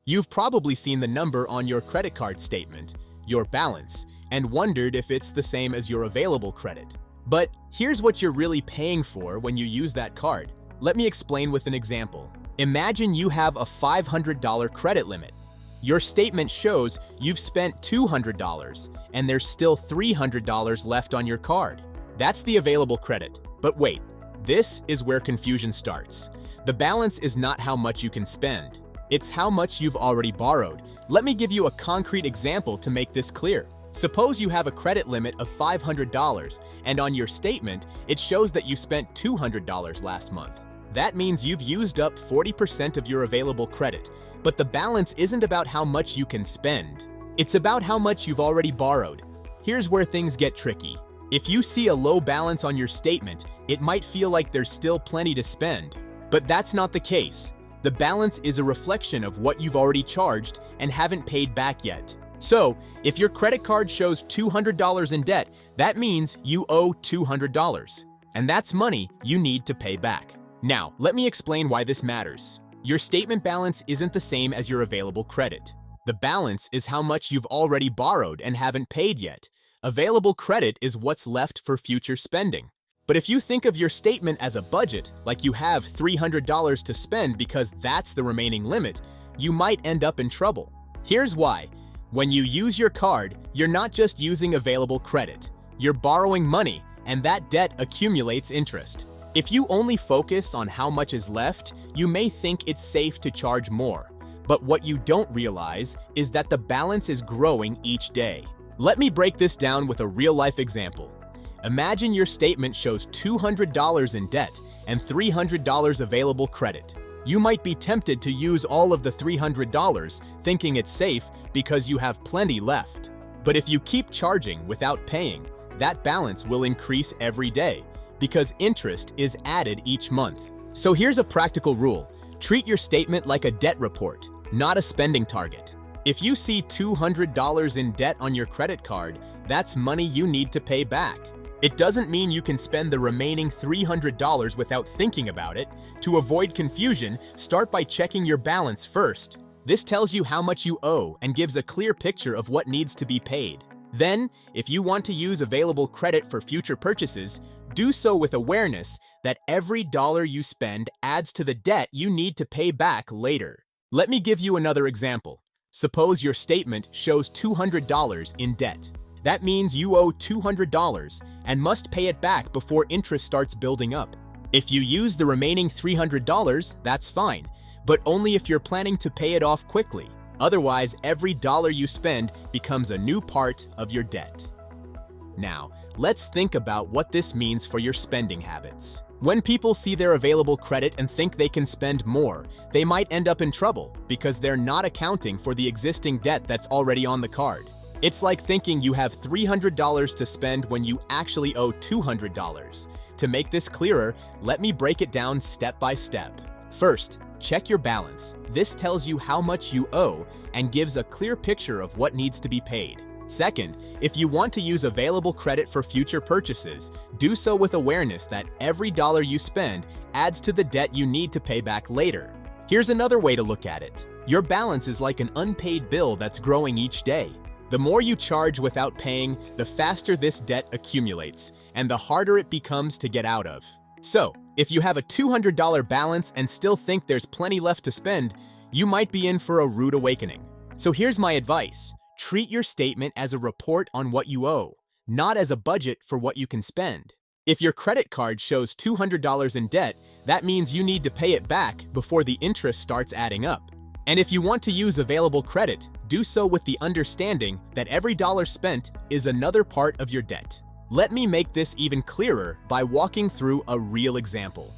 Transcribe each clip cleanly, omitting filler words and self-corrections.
You've probably seen the number on your credit card statement, your balance, and wondered if it's the same as your available credit. But here's what you're really paying for when you use that card. Let me explain with an example. Imagine you have a $500 credit limit. Your statement shows you've spent $200 and there's still $300 left on your card. That's the available credit. But wait, this is where confusion starts. The balance is not how much you can spend. It's how much you've already borrowed. Let me give you a concrete example to make this clear. Suppose you have a credit limit of $500 and on your statement, it shows that you spent $200 last month. That means you've used up 40% of your available credit. But the balance isn't about how much you can spend. It's about how much you've already borrowed. Here's where things get tricky. If you see a low balance on your statement, it might feel like there's still plenty to spend. But that's not the case. The balance is a reflection of what you've already charged and haven't paid back yet. So, if your credit card shows $200 in debt, that means you owe $200. And that's money you need to pay back. Now, let me explain why this matters. Your statement balance isn't the same as your available credit. The balance is how much you've already borrowed and haven't paid yet. Available credit is what's left for future spending. But if you think of your statement as a budget, like you have $300 to spend because that's the remaining limit, you might end up in trouble. Here's why. When you use your card, you're not just using available credit. You're borrowing money, and that debt accumulates interest. If you only focus on how much is left, you may think it's safe to charge more. But what you don't realize is that the balance is growing each day. Let me break this down with a real-life example. Imagine your statement shows $200 in debt and $300 available credit. You might be tempted to use all of the $300, thinking it's safe because you have plenty left. But if you keep charging without paying, that balance will increase every day, because interest is added each month. So here's a practical rule. Treat your statement like a debt report, not a spending target. If you see $200 in debt on your credit card, that's money you need to pay back. It doesn't mean you can spend the remaining $300 without thinking about it. To avoid confusion, start by checking your balance first. This tells you how much you owe and gives a clear picture of what needs to be paid. Then, if you want to use available credit for future purchases, do so with awareness that every dollar you spend adds to the debt you need to pay back later. Let me give you another example. Suppose your statement shows $200 in debt. That means you owe $200 and must pay it back before interest starts building up. If you use the remaining $300, that's fine, but only if you're planning to pay it off quickly. Otherwise, every dollar you spend becomes a new part of your debt. Now, let's think about what this means for your spending habits. When people see their available credit and think they can spend more, they might end up in trouble because they're not accounting for the existing debt that's already on the card. It's like thinking you have $300 to spend when you actually owe $200. To make this clearer, let me break it down step by step. First, check your balance. This tells you how much you owe and gives a clear picture of what needs to be paid. Second, if you want to use available credit for future purchases, do so with awareness that every dollar you spend adds to the debt you need to pay back later. Here's another way to look at it. Your balance is like an unpaid bill that's growing each day. The more you charge without paying, the faster this debt accumulates, and the harder it becomes to get out of. So, if you have a $200 balance and still think there's plenty left to spend, you might be in for a rude awakening. So here's my advice. Treat your statement as a report on what you owe, not as a budget for what you can spend. If your credit card shows $200 in debt, that means you need to pay it back before the interest starts adding up. And if you want to use available credit, do so with the understanding that every dollar spent is another part of your debt. Let me make this even clearer by walking through a real example.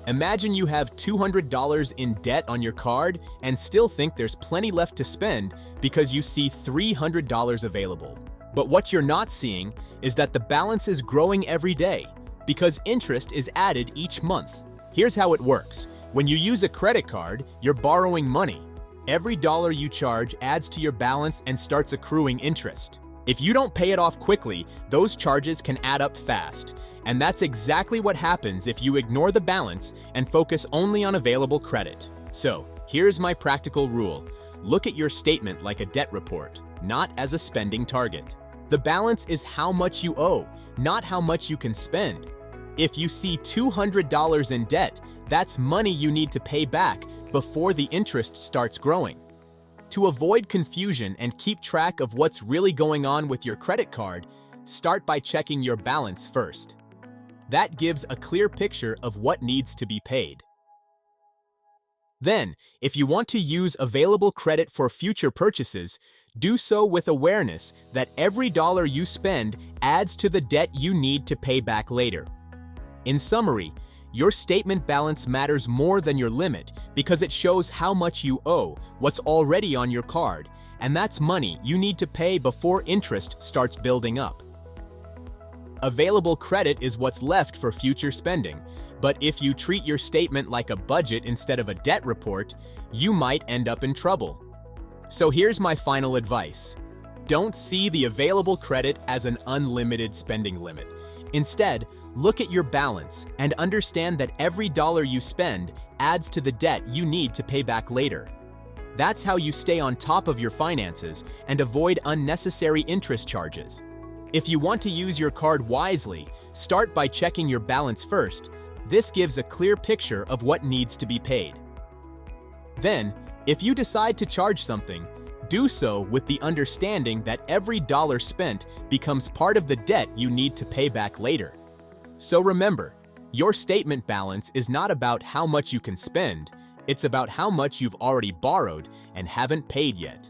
Imagine you have $200 in debt on your card and still think there's plenty left to spend because you see $300 available. But what you're not seeing is that the balance is growing every day because interest is added each month. Here's how it works. When you use a credit card, you're borrowing money. Every dollar you charge adds to your balance and starts accruing interest. If you don't pay it off quickly, those charges can add up fast. And that's exactly what happens if you ignore the balance and focus only on available credit. So, here's my practical rule. look at your statement like a debt report, not as a spending target. The balance is how much you owe, not how much you can spend. If you see $200 in debt, that's money you need to pay back before the interest starts growing. To avoid confusion and keep track of what's really going on with your credit card, start by checking your balance first. That gives a clear picture of what needs to be paid. Then, if you want to use available credit for future purchases, do so with awareness that every dollar you spend adds to the debt you need to pay back later. In summary, your statement balance matters more than your limit because it shows how much you owe, what's already on your card, and that's money you need to pay before interest starts building up. Available credit is what's left for future spending, but if you treat your statement like a budget instead of a debt report, you might end up in trouble. So here's my final advice. Don't see the available credit as an unlimited spending limit. Instead, look at your balance and understand that every dollar you spend adds to the debt you need to pay back later. That's how you stay on top of your finances and avoid unnecessary interest charges. If you want to use your card wisely, start by checking your balance first. This gives a clear picture of what needs to be paid. Then, if you decide to charge something, do so with the understanding that every dollar spent becomes part of the debt you need to pay back later. So remember, your statement balance is not about how much you can spend, it's about how much you've already borrowed and haven't paid yet.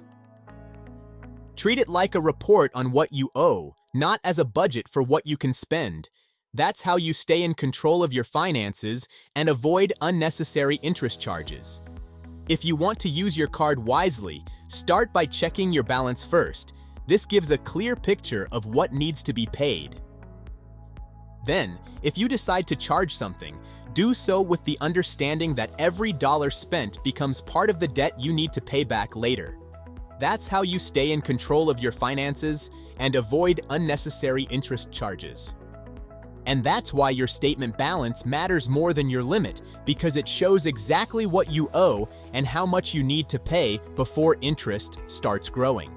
Treat it like a report on what you owe, not as a budget for what you can spend. That's how you stay in control of your finances and avoid unnecessary interest charges. If you want to use your card wisely, start by checking your balance first. This gives a clear picture of what needs to be paid. Then, if you decide to charge something, do so with the understanding that every dollar spent becomes part of the debt you need to pay back later. That's how you stay in control of your finances and avoid unnecessary interest charges. And that's why your statement balance matters more than your limit, because it shows exactly what you owe and how much you need to pay before interest starts growing.